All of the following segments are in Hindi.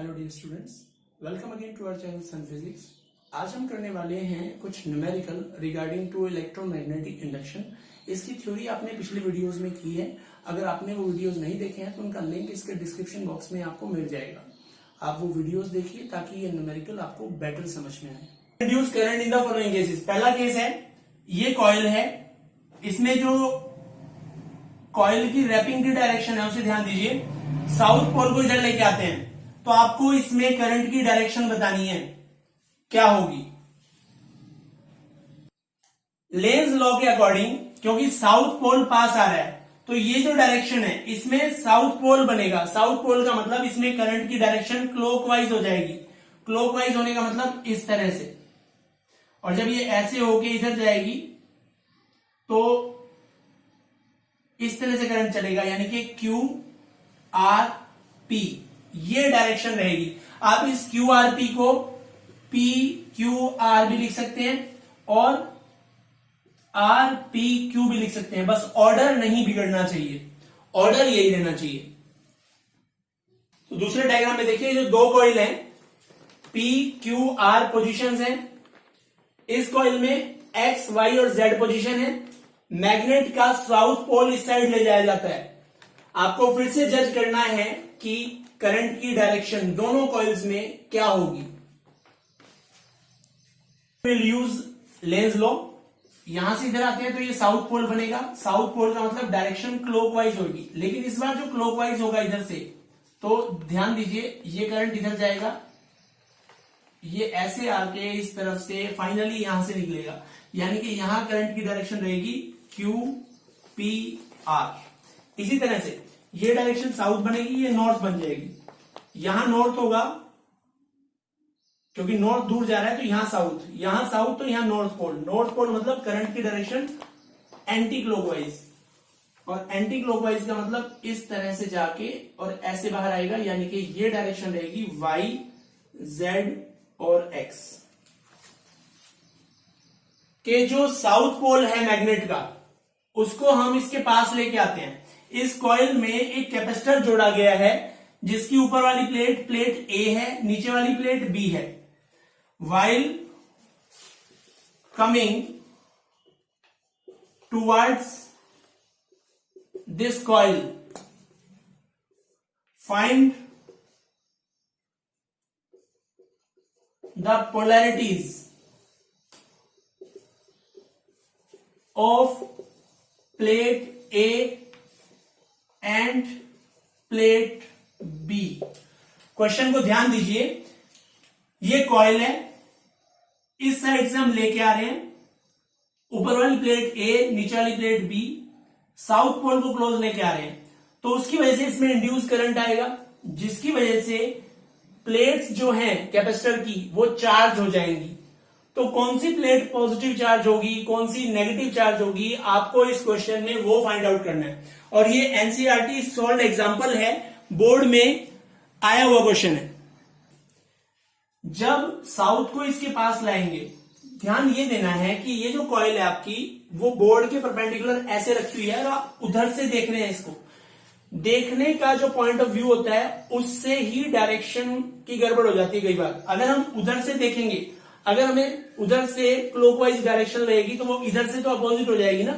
Hello dear students, welcome again to our channel Sun physics. आज हम करने वाले हैं कुछ numerical regarding to electromagnetic induction. इसकी थ्योरी आपने पिछली वीडियोस में की है। अगर आपने वो वीडियोस नहीं देखे हैं तो उनका लिंक इसके डिस्क्रिप्शन बॉक्स में आपको मिल जाएगा। आप वो वीडियोस देखिए ताकि ये न्यूमेरिकल आपको बेटर समझ में आए। Induce current in the following cases. पहला केस है, ये कॉइल है, इसमें जो कॉइल की रैपिंग की डायरेक्शन है उसे ध्यान दीजिए। साउथ पोल को इधर लेके आते हैं तो आपको इसमें करंट की डायरेक्शन बतानी है, क्या होगी। लेंज लॉ के अकॉर्डिंग, क्योंकि साउथ पोल पास आ रहा है तो ये जो डायरेक्शन है इसमें साउथ पोल बनेगा। साउथ पोल का मतलब इसमें करंट की डायरेक्शन क्लॉकवाइज हो जाएगी। क्लॉकवाइज होने का मतलब इस तरह से, और जब ये ऐसे होके इधर जाएगी तो इस तरह से करंट चलेगा, यानी कि क्यू आर पी ये डायरेक्शन रहेगी। आप इस क्यू आर पी को पी क्यू आर भी लिख सकते हैं और आर पी क्यू भी लिख सकते हैं, बस ऑर्डर नहीं बिगड़ना चाहिए, ऑर्डर यही रहना चाहिए। तो दूसरे डायग्राम में देखिए, जो दो कॉइल हैं, पी क्यू आर पोजीशंस हैं। इस कॉइल में एक्स वाई और जेड पोजीशन है। मैग्नेट का साउथ पोल इस साइड ले जाया जाता है। आपको फिर से जज करना है कि करंट की डायरेक्शन दोनों कॉइल्स में क्या होगी। Will use Lenz law. यहां से इधर आते हैं तो ये साउथ पोल बनेगा। साउथ पोल का मतलब डायरेक्शन क्लॉकवाइज होगी, लेकिन इस बार जो क्लॉकवाइज होगा इधर से, तो ध्यान दीजिए ये करंट इधर जाएगा, ये ऐसे आके इस तरफ से फाइनली यहां से निकलेगा, यानी कि यहां करंट की डायरेक्शन रहेगी क्यू पी आर। इसी तरह से ये डायरेक्शन साउथ बनेगी, ये नॉर्थ बन जाएगी। यहां नॉर्थ होगा क्योंकि नॉर्थ दूर जा रहा है, तो यहां साउथ तो यहां नॉर्थ पोल। नॉर्थ पोल मतलब करंट की डायरेक्शन एंटी क्लॉकवाइज, और एंटी क्लॉकवाइज का मतलब इस तरह से जाके और ऐसे बाहर आएगा, यानी कि ये डायरेक्शन रहेगी वाई जेड और एक्स के। जो साउथ पोल है मैग्नेट का, उसको हम इसके पास लेके आते हैं। इस कॉइल में एक कैपेसिटर जोड़ा गया है, जिसकी ऊपर वाली प्लेट ए है, नीचे वाली प्लेट बी है। While coming towards this coil, find the polarities of plate A and plate B। Question को ध्यान दीजिए, ये कॉइल है, इस साइड से हम लेके आ रहे हैं, ऊपर वाली प्लेट A, नीचे वाली प्लेट B, साउथ पोल को क्लोज लेके आ रहे हैं, तो उसकी वजह से इसमें इंड्यूस करंट आएगा, जिसकी वजह से प्लेट्स जो हैं कैपेसिटर की वो चार्ज हो जाएंगी। तो कौन सी प्लेट पॉजिटिव चार्ज होगी, कौन सी नेगेटिव चार्ज होगी, आपको इस क्वेश्चन में वो फाइंड आउट करना है। और ये एनसीईआरटी सॉल्व एग्जांपल है, बोर्ड में आया हुआ क्वेश्चन है। जब साउथ को इसके पास लाएंगे, ध्यान ये देना है कि ये जो कॉइल है आपकी, वो बोर्ड के परपेंडिकुलर ऐसे रखी हुई है और आप उधर से देख रहे हैं। इसको देखने का जो पॉइंट ऑफ व्यू होता है, उससे ही डायरेक्शन की गड़बड़ हो जाती है कई बार। अगर हम उधर से देखेंगे, अगर हमें उधर से क्लॉकवाइज डायरेक्शन रहेगी तो वो इधर से तो अपोजिट हो जाएगी ना,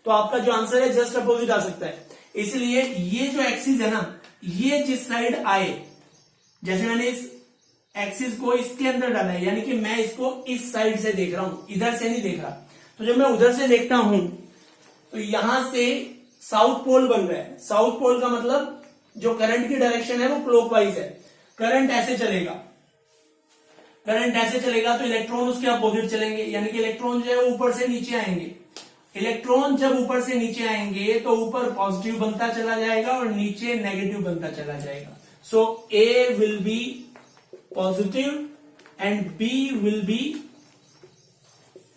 तो आपका जो आंसर है जस्ट अपोजिट आ सकता है। इसलिए ये जो एक्सिस है ना, ये जिस साइड आए, जैसे मैंने इस एक्सिस को इसके अंदर डाला है, यानी कि मैं इसको इस साइड से देख रहा हूं, इधर से नहीं देख रहा। तो जब मैं उधर से देखता हूं तो यहां से साउथ पोल बन रहा है। साउथ पोल का मतलब जो करंट की डायरेक्शन है वो क्लॉकवाइज है। करंट ऐसे चलेगा, करंट ऐसे चलेगा तो इलेक्ट्रॉन उसके अपोजिट चलेंगे, यानी कि इलेक्ट्रॉन जो है वो ऊपर से नीचे आएंगे। इलेक्ट्रॉन जब ऊपर से नीचे आएंगे तो ऊपर पॉजिटिव बनता चला जाएगा और नीचे नेगेटिव बनता चला जाएगा। So A will be positive and B will be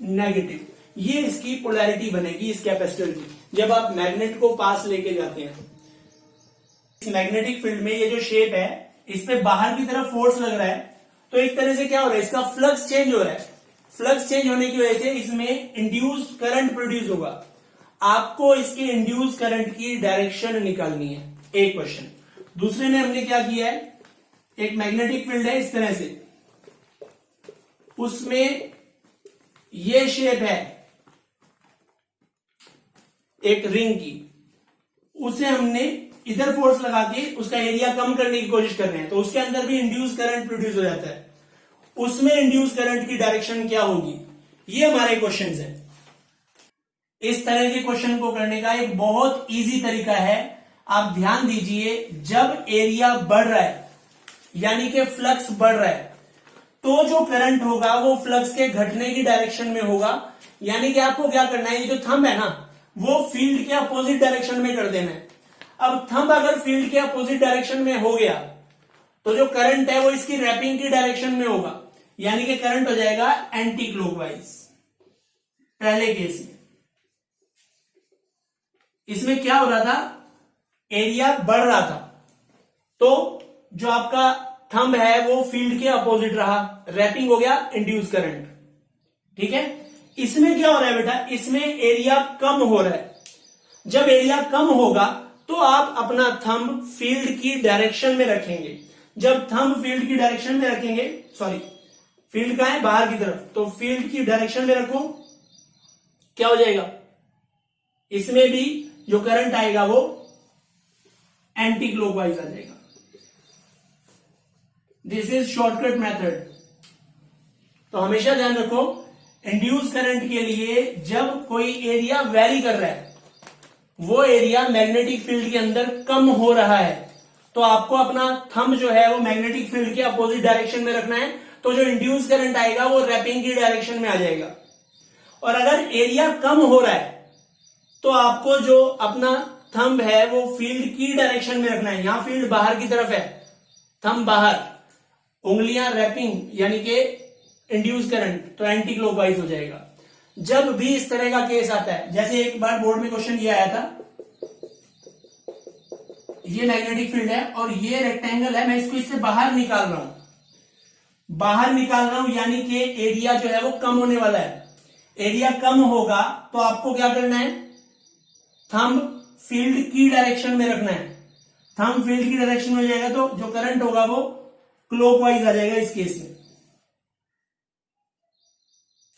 negative. ये इसकी पोलैरिटी बनेगी इस कैपेसिटर की, जब आप मैग्नेट को पास लेके जाते हैं। इस मैग्नेटिक फील्ड में ये जो शेप है, इस पे बाहर की तरफ फोर्स लग रहा है, तो एक तरह से क्या हो रहा है, इसका फ्लक्स चेंज हो रहा है। फ्लक्स चेंज होने की वजह से इसमें इंड्यूस्ड करंट प्रोड्यूस होगा। आपको इसके इंड्यूस करंट की डायरेक्शन निकालनी है, एक क्वेश्चन। दूसरे में हमने क्या किया है, एक मैग्नेटिक फील्ड है इस तरह से, उसमें ये शेप है एक रिंग की, उसे हमने इधर फोर्स लगा के उसका एरिया कम करने की कोशिश कर रहे हैं, तो उसके अंदर भी इंड्यूस करंट प्रोड्यूस हो जाता है। उसमें इंड्यूस करंट की डायरेक्शन क्या होगी, ये हमारे क्वेश्चन है। इस तरह के क्वेश्चन को करने का एक बहुत इजी तरीका है, आप ध्यान दीजिए, जब एरिया बढ़ रहा है यानी कि फ्लक्स बढ़ रहा है, तो जो करंट होगा वो फ्लक्स के घटने की डायरेक्शन में होगा। यानी कि आपको क्या करना है, ये जो थंब है ना, वो फील्ड के अपोजिट डायरेक्शन में कर देना है। अब थंब अगर फील्ड के अपोजिट डायरेक्शन में हो गया तो जो करंट है वो इसकी रैपिंग की डायरेक्शन में होगा, यानी कि करंट हो जाएगा एंटी क्लॉकवाइज। पहले केस में इसमें क्या हो रहा था, एरिया बढ़ रहा था, तो जो आपका थंब है वो फील्ड के अपोजिट रहा, रैपिंग हो गया, इंड्यूस करंट। ठीक है, इसमें क्या हो रहा है बेटा, इसमें एरिया कम हो रहा है। जब एरिया कम होगा तो आप अपना थंब फील्ड की डायरेक्शन में रखेंगे। जब थंब फील्ड की डायरेक्शन में रखेंगे, सॉरी फील्ड का है बाहर की तरफ, तो फील्ड की डायरेक्शन में रखो, क्या हो जाएगा, इसमें भी जो करंट आएगा वो एंटी क्लॉकवाइज आ जाएगा। This is shortcut method. तो हमेशा ध्यान रखो, इंड्यूस करंट के लिए जब कोई एरिया वेरी कर रहा है, वो एरिया मैग्नेटिक फील्ड के अंदर कम हो रहा है, तो आपको अपना थंब जो है वो मैग्नेटिक फील्ड के अपोजिट डायरेक्शन में रखना है, तो जो इंड्यूस करंट आएगा वो रैपिंग की डायरेक्शन में आ जाएगा। और अगर एरिया कम हो रहा है तो आपको जो अपना थंब है वो फील्ड की डायरेक्शन में रखना है। यहां फील्ड बाहर की तरफ है, थंब बाहर, उंगलियां रैपिंग यानी कि इंड्यूस करंट, तो एंटी क्लॉकवाइज हो जाएगा। जब भी इस तरह का केस आता है, जैसे एक बार बोर्ड में क्वेश्चन ये आया था, ये मैग्नेटिक फील्ड है और ये रेक्टेंगल है, मैं इसको इससे बाहर निकाल रहा हूं, बाहर निकाल रहा हूं, यानी कि एरिया जो है वो कम होने वाला है। एरिया कम होगा तो आपको क्या करना है, थंब फील्ड की डायरेक्शन में रखना है। थंब फील्ड की डायरेक्शन में हो जाएगा तो जो करंट होगा वो क्लॉकवाइज आ जाएगा इस केस में।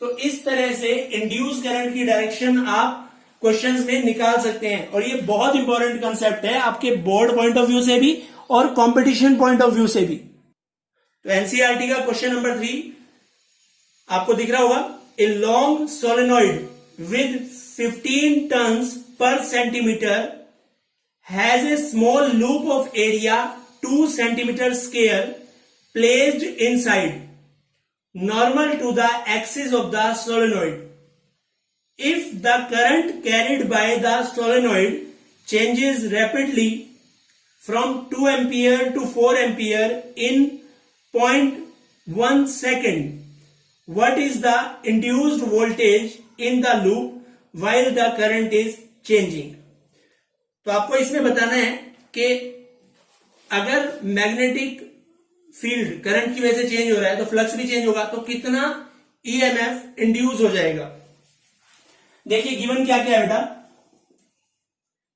तो इस तरह से इंड्यूस करंट की डायरेक्शन आप क्वेश्चंस में निकाल सकते हैं, और ये बहुत इंपॉर्टेंट कंसेप्ट है आपके बोर्ड पॉइंट ऑफ व्यू से भी और कंपटीशन पॉइंट ऑफ व्यू से भी। तो एनसीईआरटी का क्वेश्चन नंबर 3 आपको दिख रहा होगा, a long solenoid with 15 turns per centimetre has a small loop of area 2 centimeter square placed inside, normal to the axis of the solenoid. If the current carried by the solenoid changes rapidly from 2 ampere to 4 ampere in 0.1 second, what is the induced voltage in the loop while the current is changing? तो आपको इसमें बताना है कि अगर मैग्नेटिक फील्ड करंट की वजह से चेंज हो रहा है तो फ्लक्स भी चेंज होगा, तो कितना ईएमएफ इंड्यूस हो जाएगा। देखिए गिवन क्या क्या है बेटा,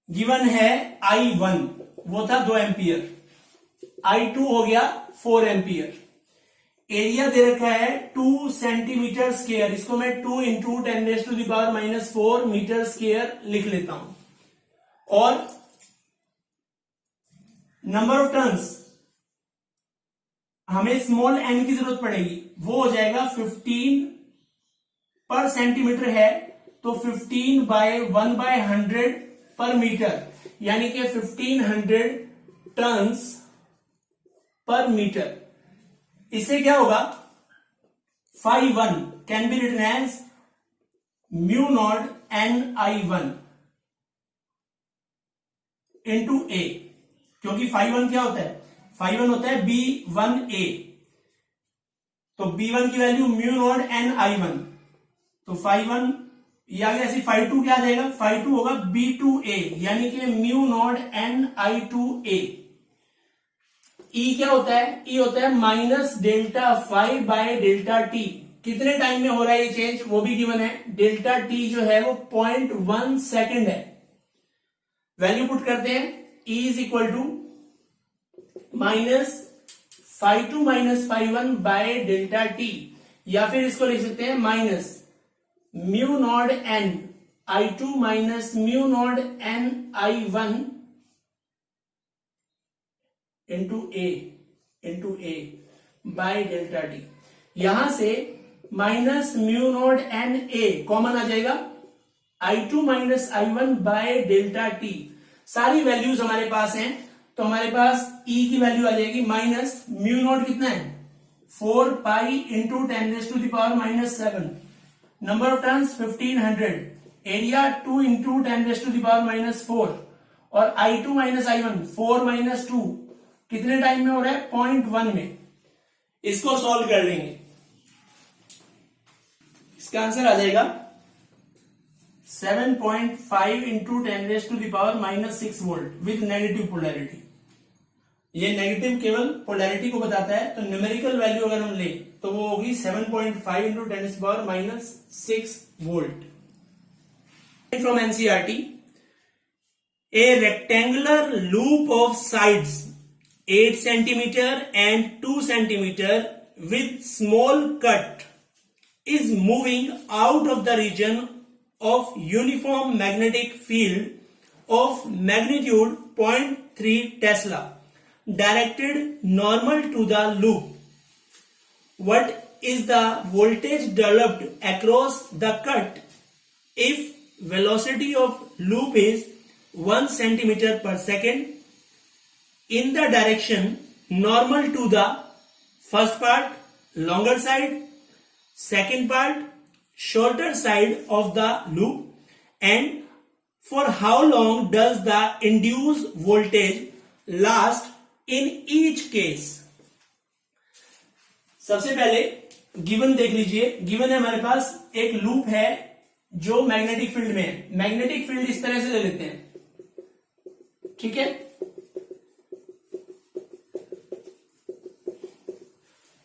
गिवन है I1 वो था 2 एम्पियर, I2 हो गया 4 एम्पियर, एरिया दे रखा है 2 सेंटीमीटर स्क्वायर, इसको मैं 2 इंटू 10⁻⁻⁴ मीटर स्क्वायर लिख लेता हूं, और नंबर ऑफ टर्न्स हमें स्मॉल एन की जरूरत पड़ेगी, वो हो जाएगा 15 पर सेंटीमीटर है तो 15 बाय 1/100 पर मीटर, यानी कि 1500 टर्न्स पर मीटर। इससे क्या होगा, φ1 can be written as μ0 NI1 into A, क्योंकि φ1 क्या होता है, φ1 होता है B1A, तो B1 की वैल्यू μ0 NI1, तो φ1 ये आ गया, ऐसे φ2 क्या आ जाएगा, φ2 होगा B2A यानी कि μ0 NI2A। E क्या होता है, E होता है minus delta phi by delta t, कितने टाइम में हो रहा है ये चेंज वो भी गिवन है, डेल्टा टी जो है वो 0.1 सेकेंड है। वैल्यू पुट करते हैं, E is equal to minus phi2 minus phi1 by delta T, या फिर इसको लिख सकते हैं minus mu naught N I2 minus mu naught N I1 into A by delta T. यहां से minus mu naught N A common आ जाएगा, I2 minus I1 by delta T. सारी वैल्यूज हमारे पास हैं, तो हमारे पास E की वैल्यू आ जाएगी माइनस म्यू नॉट कितना है 4 pi into 10⁻⁻⁷, number of turns 1500, area 2 into 10⁻⁻⁴, और I2 माइनस I1 4 माइनस 2 कितने टाइम में हो रहा है 0.1 में। इसको सॉल्व कर लेंगे, इसका आंसर आ जाएगा 7.5 into 10⁻⁻�6 volt with negative polarity. ये नेगेटिव केवल पोलैरिटी को बताता है, तो न्यूमेरिकल वैल्यू अगर हम ले तो वो होगी 7.5 into 10⁻⁻6 volt. From NCERT, A rectangular loop of sides 8 centimeter and 2 centimeter with small cut is moving out of the region of uniform magnetic field of magnitude 0.3 Tesla directed normal to the loop. What is the voltage developed across the cut if velocity of loop is 1 centimeter per second in the direction normal to the first part longer side, second part shorter side of the loop, and for how long does the induced voltage last in each case? सबसे पहले गिवन देख लीजिए। गिवन है हमारे पास एक लूप है जो मैग्नेटिक फील्ड में है। मैग्नेटिक फील्ड इस तरह से ले लेते हैं, ठीक है,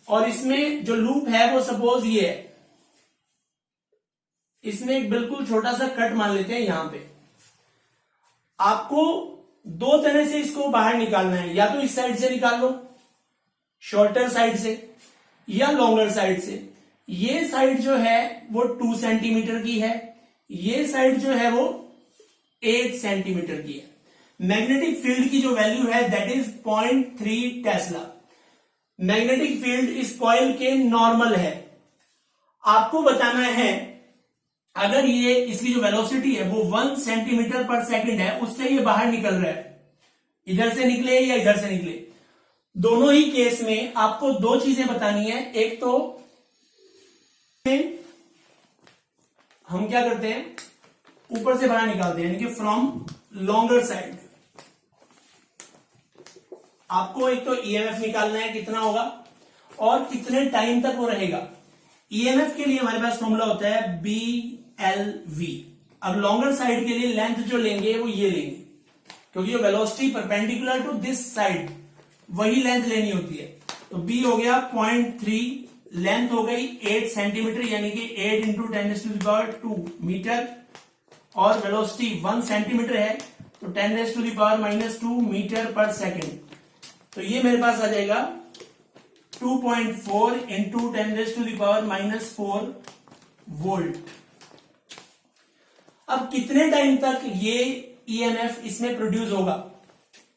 और इसमें जो लूप है वो सपोज ये है, इसमें एक बिल्कुल छोटा सा कट मान लेते हैं यहां पे। आपको दो तरह से इसको बाहर निकालना है, या तो इस साइड से निकाल लो शॉर्टर साइड से, या लॉन्गर साइड से। ये साइड जो है वो 2 सेंटीमीटर की है, ये साइड जो है वो 8 सेंटीमीटर की है। मैग्नेटिक फील्ड की जो वैल्यू है that is 0.3 Tesla. Magnetic field इस कॉइल के नॉर्मल है। आपको बताना है अगर ये इसकी जो वेलोसिटी है वो 1 सेंटीमीटर पर सेकंड है, उससे ये बाहर निकल रहा है, इधर से निकले या इधर से निकले। दोनों ही केस में आपको दो चीजें बतानी है। एक तो हम क्या करते हैं, ऊपर से बाहर निकालते हैं, यानी कि फ्रॉम लॉन्गर साइड। आपको एक तो ईएमएफ निकालना है कितना होगा और कितने टाइम तक वो रहेगा। ईएमएफ के लिए हमारे पास फॉर्मूला होता है BLV। अब लॉन्गर साइड के लिए लेंथ जो लेंगे वो ये लेंगे, क्योंकि जो velocity perpendicular to this side वही लेंथ लेनी होती है। तो B हो गया 0.3, लेंथ हो गई 8 सेंटीमीटर यानी कि 8 इंटू 10⁻² मीटर, और वेलोसिटी 1 सेंटीमीटर है तो 10⁻⁻² मीटर पर सेकेंड। तो ये मेरे पास आ जाएगा 2.4 इंटू 10⁻⁻4 वोल्ट। अब कितने टाइम तक ये ईएमएफ इसमें प्रोड्यूस होगा,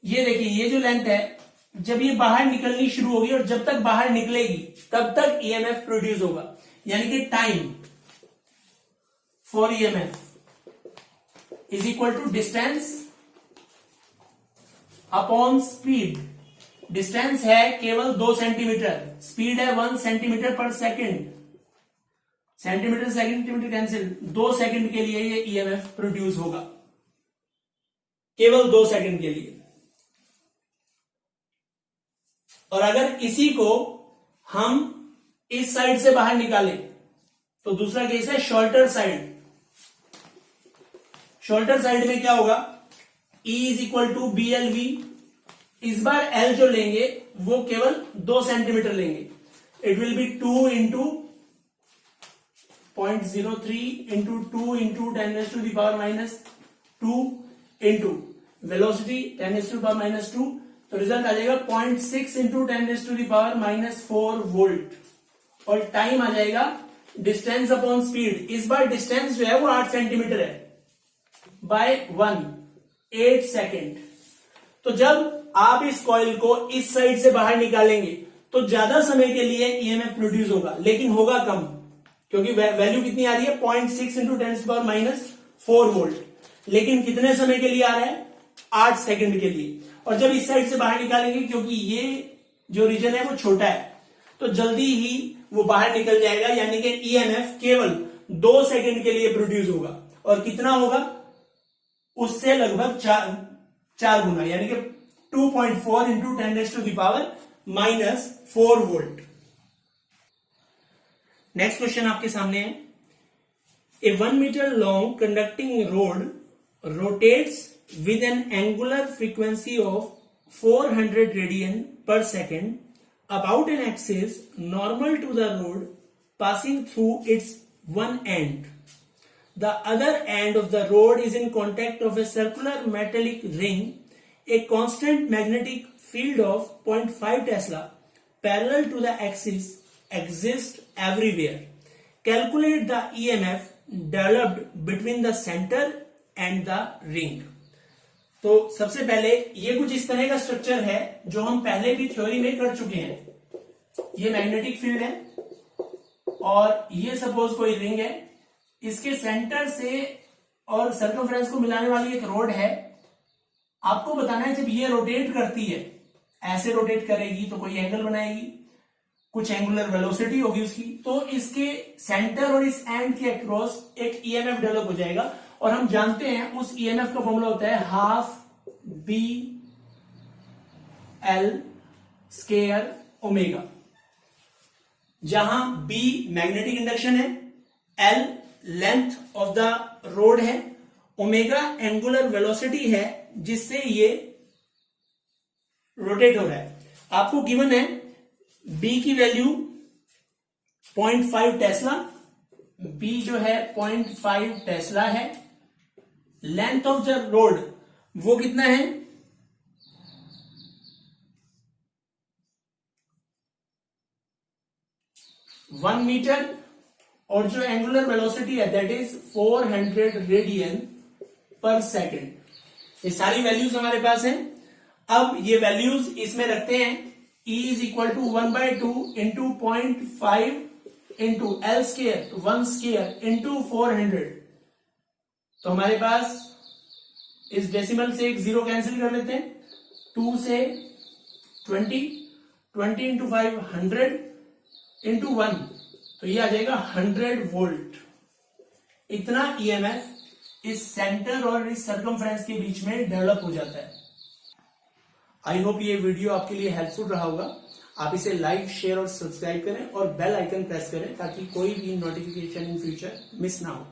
ये देखिए, ये जो लेंथ है जब ये बाहर निकलनी शुरू होगी और जब तक बाहर निकलेगी तब तक ईएमएफ प्रोड्यूस होगा, यानी कि time for EMF is equal to distance upon speed. Distance है केवल 2 सेंटीमीटर, स्पीड है 1 centimetre per second. Centimetre centimetre cancel, 2 second के लिए ये ईएमएफ प्रोड्यूस होगा, केवल 2 सेकंड के लिए। और अगर इसी को हम इस साइड से बाहर निकालें तो दूसरा केस है शॉर्टर साइड। शॉर्टर साइड में क्या होगा, E is equal to BLV। इस बार L जो लेंगे वो केवल 2 सेंटीमीटर लेंगे। It will be 2 into 0.03 into 2 into 10⁻⁻² into velocity 10⁻⁻² तो रिजल्ट आ जाएगा 0.6 इंटू 10⁻⁻⁴ वोल्ट। और टाइम आ जाएगा डिस्टेंस अपॉन स्पीड। इस बार डिस्टेंस जो है वो 8 सेंटीमीटर है बाय 8 सेकेंड। तो जब आप इस कॉइल को इस साइड से बाहर निकालेंगे तो ज्यादा समय के लिए ईएमएफ प्रोड्यूस होगा, लेकिन होगा कम, क्योंकि वैल्यू कितनी आ रही है 0.6 इंटू 10⁻⁴ वोल्ट। लेकिन कितने समय के लिए आ रहा है? 8 सेकंड के लिए। और जब इस साइड से बाहर निकालेंगे, क्योंकि ये जो रीजन है वो छोटा है, तो जल्दी ही वो बाहर निकल जाएगा, यानी कि ईएमएफ केवल 2 सेकंड के लिए प्रोड्यूस होगा। और कितना होगा? उससे लगभग 4 गुना, यानी कि 2.4 इंटू 10⁻⁻⁴ वोल्ट। नेक्स्ट क्वेश्चन आपके सामने है। A 1 metre long conducting rod rotates with an angular frequency of 400 radian per second about an axis normal to the road passing through its one end. The other end of the road is in contact of a circular metallic ring. A constant magnetic field of 0.5 Tesla parallel to the axis exists everywhere. Calculate the EMF developed between the center and the ring. तो सबसे पहले ये कुछ इस तरह का स्ट्रक्चर है जो हम पहले भी थ्योरी में कर चुके हैं। ये मैग्नेटिक फील्ड है और ये सपोज कोई रिंग है, इसके सेंटर से और सर्कमफ्रेंस को मिलाने वाली एक रोड है। आपको बताना है जब ये रोटेट करती है, ऐसे रोटेट करेगी तो कोई एंगल बनाएगी, कुछ एंगुलर वेलोसिटी होगी उसकी, तो इसके सेंटर और इस एंड के अक्रॉस एक ईएमएफ डेवलप हो जाएगा। और हम जानते हैं उस ईएमएफ का फॉर्मूला होता है ½ BL² ओमेगा, जहां B मैग्नेटिक इंडक्शन है, L length of the road है, ओमेगा एंगुलर वेलोसिटी है जिससे ये रोटेट हो रहा है। आपको गिवन है B की वैल्यू 0.5 टेस्ला, B जो है 0.5 टेस्ला है। लेंथ ऑफ द रोड वो कितना है? 1 मीटर, और जो एंगुलर वेलोसिटी है दैट इज 400 रेडियन पर सेकेंड। ये सारी वैल्यूज हमारे पास हैं। अब ये वैल्यूज इसमें रखते हैं। E is equal to 1/2 into 0.5 into L² 1² into 400। तो हमारे पास इस डेसिमल से एक 0 कैंसिल कर लेते हैं। 2 से 20 इंटू 5 100 इंटू 1, तो ये आ जाएगा 100 वोल्ट। इतना ईएमएफ इस सेंटर और इस सर्कमफ्रेंस के बीच में डेवलप हो जाता है। आई होप ये वीडियो आपके लिए हेल्पफुल रहा होगा। आप इसे लाइक, शेयर और सब्सक्राइब करें और बेल आइकन प्रेस करें ताकि कोई भी नोटिफिकेशन इन फ्यूचर मिस ना हो।